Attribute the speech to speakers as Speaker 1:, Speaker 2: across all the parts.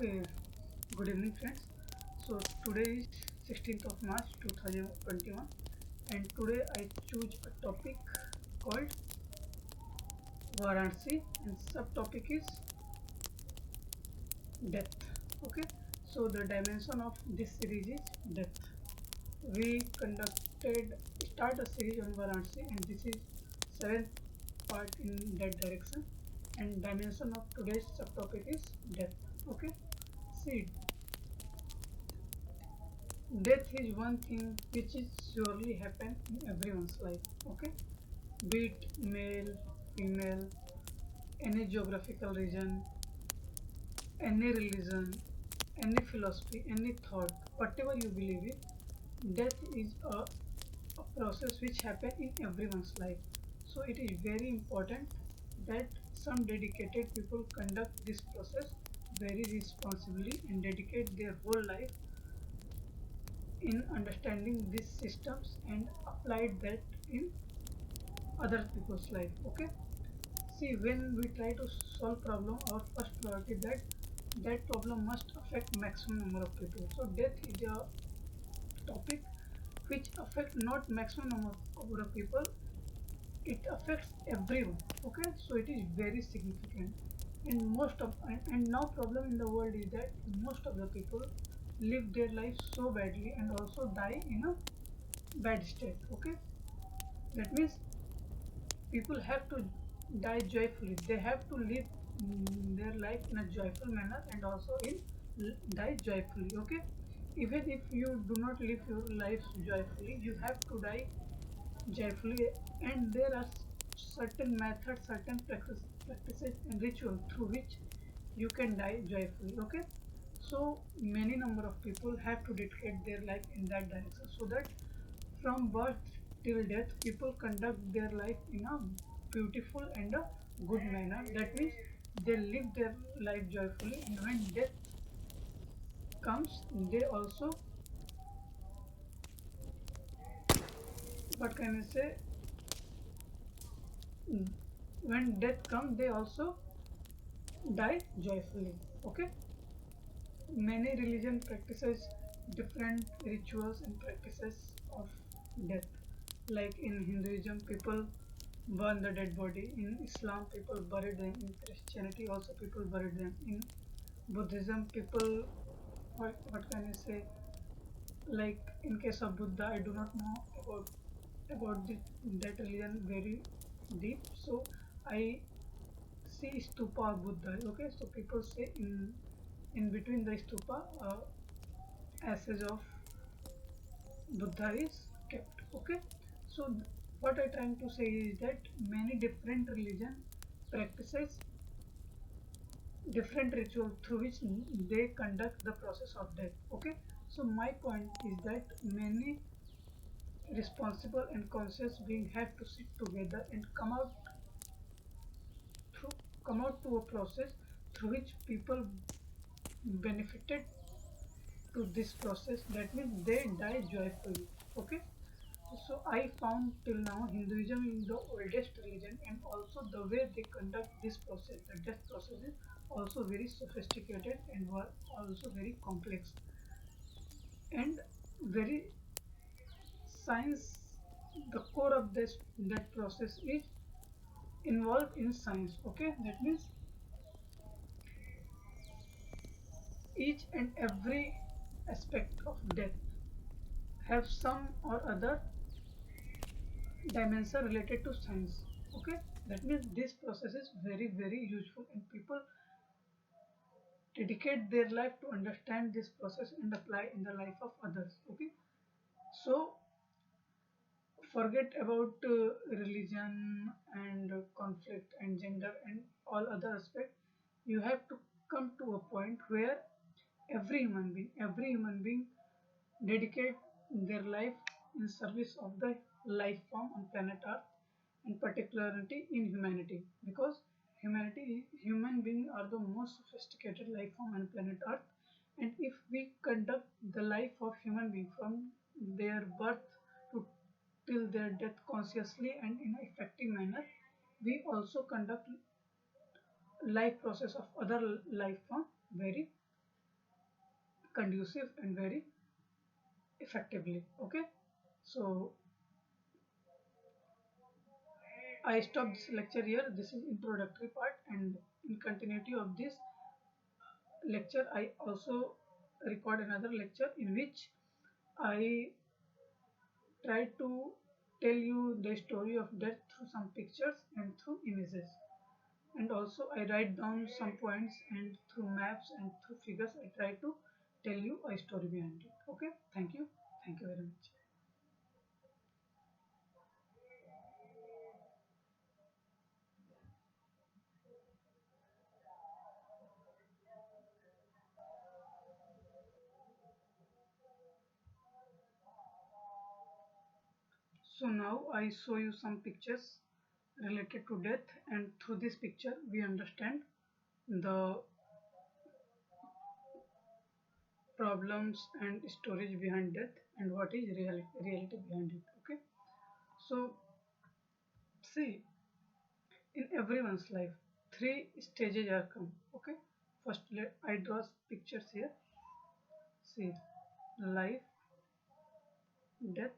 Speaker 1: Okay, good evening, friends. So today is 16th of March 2021, and today I choose a topic called Varanasi, and subtopic is death. Okay, so the dimension of this series is death. We conducted start a series on Varanasi, and this is seventh part in that direction. And dimension of today's subtopic is death. Okay, see, death is one thing which is surely happen in everyone's life. Okay, be it male, female, any geographical region, any religion, any philosophy, any thought, whatever you believe in, death is a process which happen in everyone's life. So it is very important that some dedicated people conduct this process very responsibly and dedicate their whole life in understanding these systems and applied that in other people's life. Okay, see, when we try to solve problem, our first priority that problem must affect maximum number of people. So death is a topic which affect not maximum number of people, it affects everyone. Okay, so it is very significant, and and now problem in the world is that most of the people live their life so badly and also die in a bad state. Okay, that means people have to die joyfully. They have to live their life in a joyful manner and also die joyfully. Okay, even if you do not live your life joyfully, you have to die joyfully, and there are certain methods, certain practices and rituals through which you can die joyfully. Okay, so many number of people have to dedicate their life in that direction, so that from birth till death, people conduct their life in a beautiful and a good manner. That means they live their life joyfully, and when death comes, they also, what can I say, when death comes, they also die joyfully. Okay, many religion practices different rituals and practices of death. Like in Hinduism, people burn the dead body. In Islam, people bury them. In Christianity, also people bury them. In Buddhism, people, what can I say? Like in case of Buddha, I do not know that religion very deep. So I see stupa of Buddha. Okay, so people say in between the stupa, ashes of Buddha is kept. Okay, so what I trying to say is that many different religion practices different ritual through which they conduct the process of death. Okay, so my point is that many responsible and conscious beings have to sit together and through come out to a process through which people benefited to this process. That means they die joyfully. Okay, so I found till now Hinduism is the oldest religion, and also the way they conduct this process, the death process, is also very sophisticated and were also very complex and very science. The core of this that process is involved in science. Okay, that means each and every aspect of death have some or other dimension related to science. Okay, that means this process is very useful, and people dedicate their life to understand this process and apply in the life of others. Okay, so forget about religion and conflict and gender and all other aspects. You have to come to a point where every human being dedicate their life in service of the life form on planet Earth, and particularly in humanity, because human beings are the most sophisticated life form on planet Earth, and if we conduct the life of human being from their birth to till their death consciously and in an effective manner, we also conduct life process of other life form very conducive and very effectively. Okay, so I stop this lecture here. This is introductory part, and in continuity of this lecture I also record another lecture in which I try to tell you the story of death through some pictures and through images, and also I write down some points, and through maps and through figures I try to tell you a story behind it. Okay, thank you, thank you very much. So now I show you some pictures related to death, and through this picture we understand the problems and storage behind death and what is reality behind it. Okay, so see, in everyone's life three stages are come. Okay, first let I draw pictures here. See, life, death,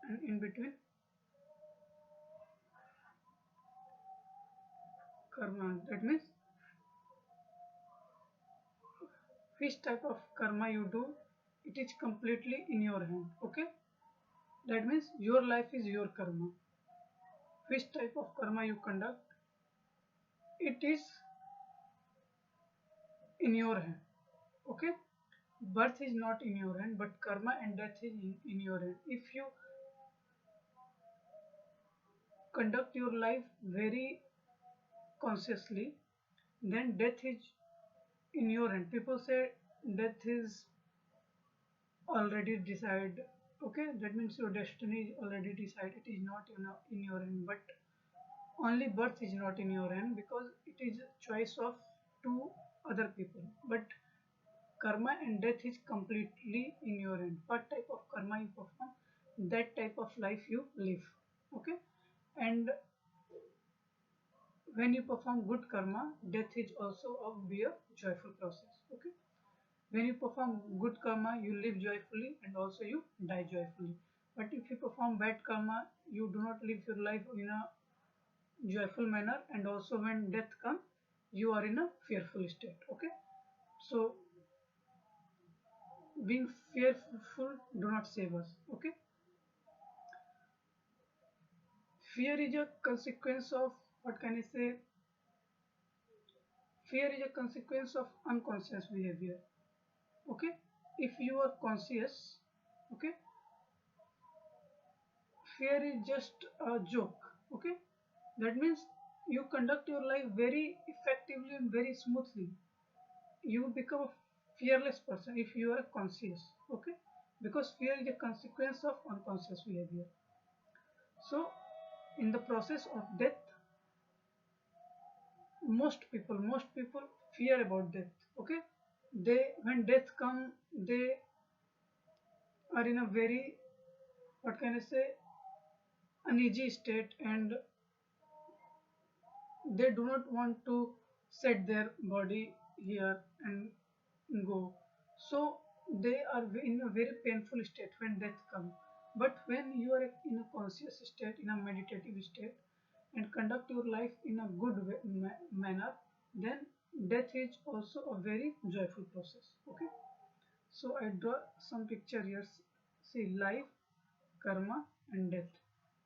Speaker 1: and in between karma. That means which type of karma you do, it is completely in your hand. Okay, that means your life is your karma. Which type of karma you conduct, it is in your hand. Okay, birth is not in your hand, but karma and death is in your hand. If you conduct your life very consciously, then death is in your hand. People say death is already decided. Okay, that means your destiny is already decided. It is not in your hand, but only birth is not in your hand because it is a choice of two other people. But karma and death is completely in your hand. What type of karma you perform, that type of life you live. Okay, and when you perform good karma, death is also be a joyful process. Okay, when you perform good karma, you live joyfully and also you die joyfully. But if you perform bad karma, you do not live your life in a joyful manner, and also when death comes, you are in a fearful state. Okay, so being fearful do not save us. Okay, fear is a consequence of, what can I say, fear is a consequence of unconscious behavior. Okay, if you are conscious, okay, fear is just a joke. Okay, that means you conduct your life very effectively and very smoothly. You become a fearless person if you are conscious. Okay, because fear is a consequence of unconscious behavior. So in the process of death, most people fear about death. Okay, they, when death come, they are in a very, what can I say, uneasy state, and they do not want to set their body here and go. So they are in a very painful state when death comes. But when you are in a conscious state, in a meditative state, and conduct your life in a good manner, then death is also a very joyful process. Okay, so I draw some picture here. See, life, karma, and death.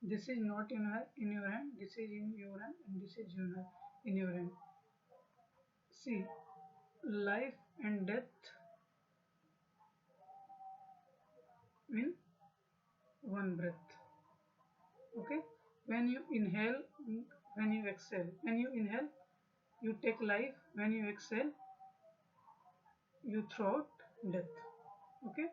Speaker 1: This is not in your hand. This is in your hand, and this is in your hand. See, life and death in one breath. Okay, when you inhale, when you exhale. When you inhale, you take life. When you exhale, you throw out death. Okay,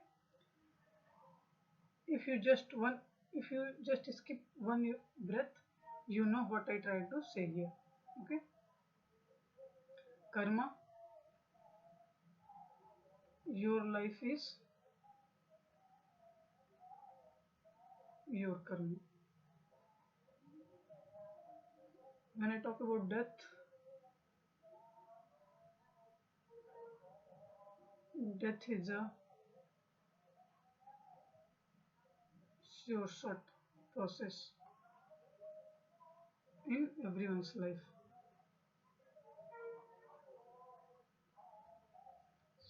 Speaker 1: if you just one, if you just skip one breath, you know what I try to say here. Okay, karma, your life is your karma. When I talk about death, Death is a sure short process in everyone's life.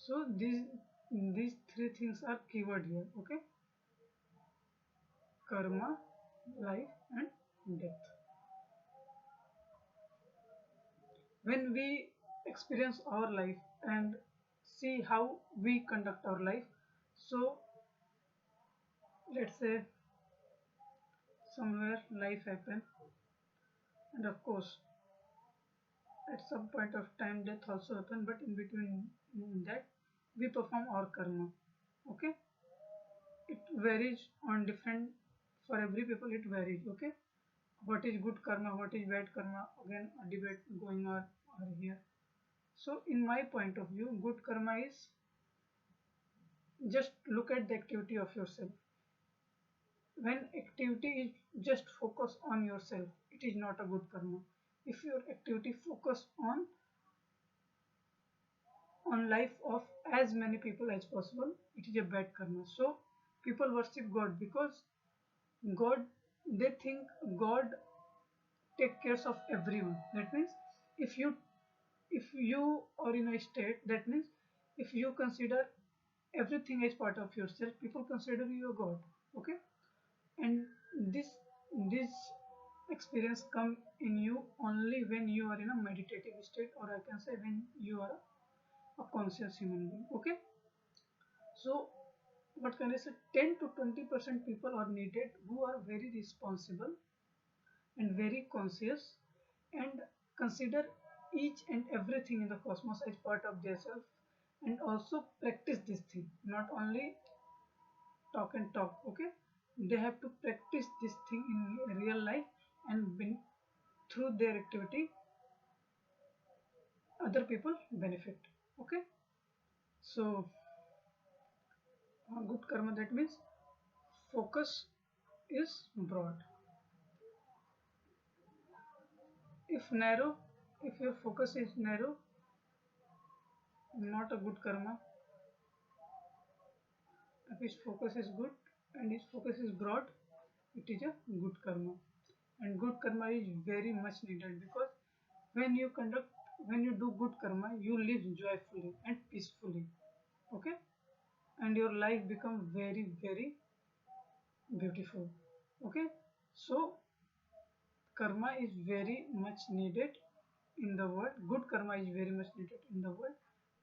Speaker 1: So these three things are keyword here. Okay, karma, life, and death. When we experience our life and see how we conduct our life, so let's say somewhere life happen, and of course at some point of time death also happen, but in between that we perform our karma. Okay, it varies on different, for every people it varies. Okay, what is good karma, what is bad karma, again a debate going on here. So in my point of view, good karma is just look at the activity of yourself. When activity is just focus on yourself, it is not a good karma. If your activity focus on life of as many people as possible, it is a bad karma. So people worship God because God, they think God take care of everyone. That means if you if you are in a state, that means if you consider everything as part of yourself, people consider you a God. Okay, and this experience come in you only when you are in a meditative state, or I can say when you are a conscious human being. Okay, so what can I say, 10 to 20% people are needed who are very responsible and very conscious and consider each and everything in the cosmos as part of their self, and also practice this thing, not only talk and talk. Okay, they have to practice this thing in real life, and through their activity other people benefit. Okay, so good karma, that means focus is broad. If narrow, if your focus is narrow, not a good karma. If his focus is good and his focus is broad, it is a good karma. And good karma is very much needed because when you conduct, when you do good karma, you live joyfully and peacefully. Okay, and your life become very beautiful. Okay, so karma is very much needed in the world. Good karma is very much needed in the world,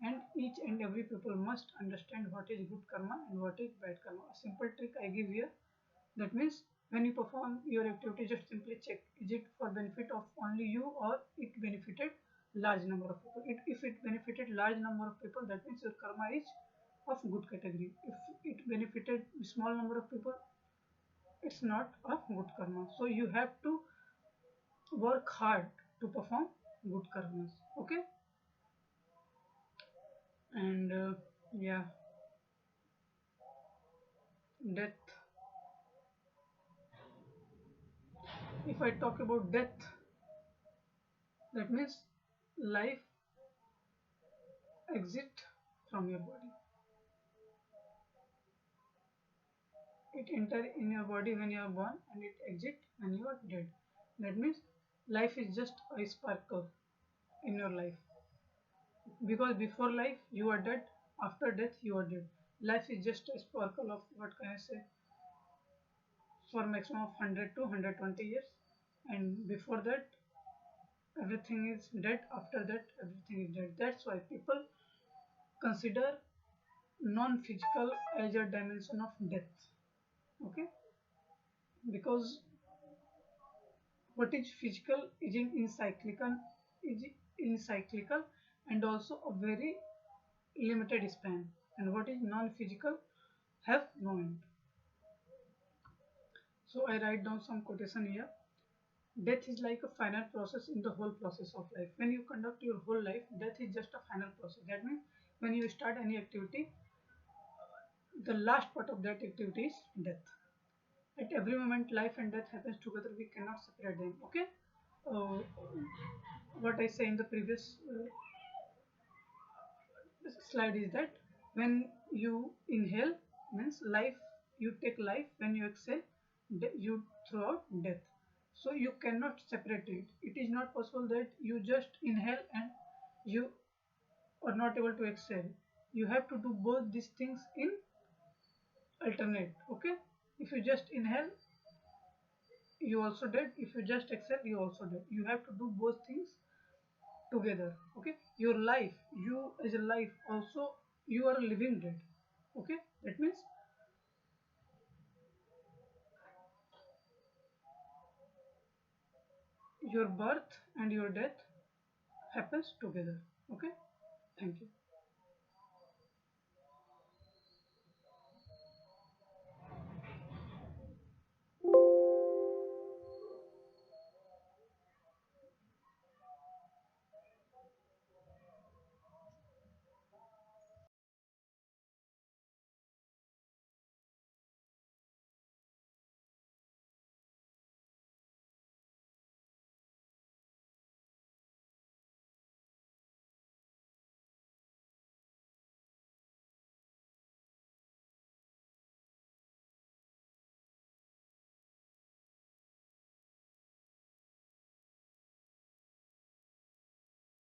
Speaker 1: and each and every people must understand what is good karma and what is bad karma. A simple trick I give here, that means when you perform your activity, just simply check, is it for benefit of only you or it benefited large number of people. If it benefited large number of people, that means your karma is of good category. If it benefited small number of people, it's not a good karma. So you have to work hard to perform good karmas. Okay, and yeah, death. If I talk about death, that means life exit from your body. It enter in your body when you are born and it exit when you are dead. That means life is just a sparkle in your life, because before life you are dead, after death you are dead. Life is just a sparkle of, what can I say, for maximum of 100 to 120 years, and before that everything is dead, after that everything is dead. That's why people consider non-physical as a dimension of death. Okay, because what is physical is in cyclical and also a very limited span, and what is non-physical have no end. So I write down some quotation here. Death is like a final process in the whole process of life. When you conduct your whole life, death is just a final process. That means when you start any activity, the last part of that activity is death. At every moment, life and death happens together. We cannot separate them. Okay. Uh, what I say in the previous slide is that when you inhale means life, you take life. When you exhale, you throw out death. So you cannot separate it. It is not possible that you just inhale and you are not able to exhale. You have to do both these things in alternate. Okay, if you just inhale, you also dead. If you just exhale, you also dead. You have to do both things together. Okay, your life, you as a life also, you are a living dead. Okay, that means your birth and your death happens together. Okay, thank you.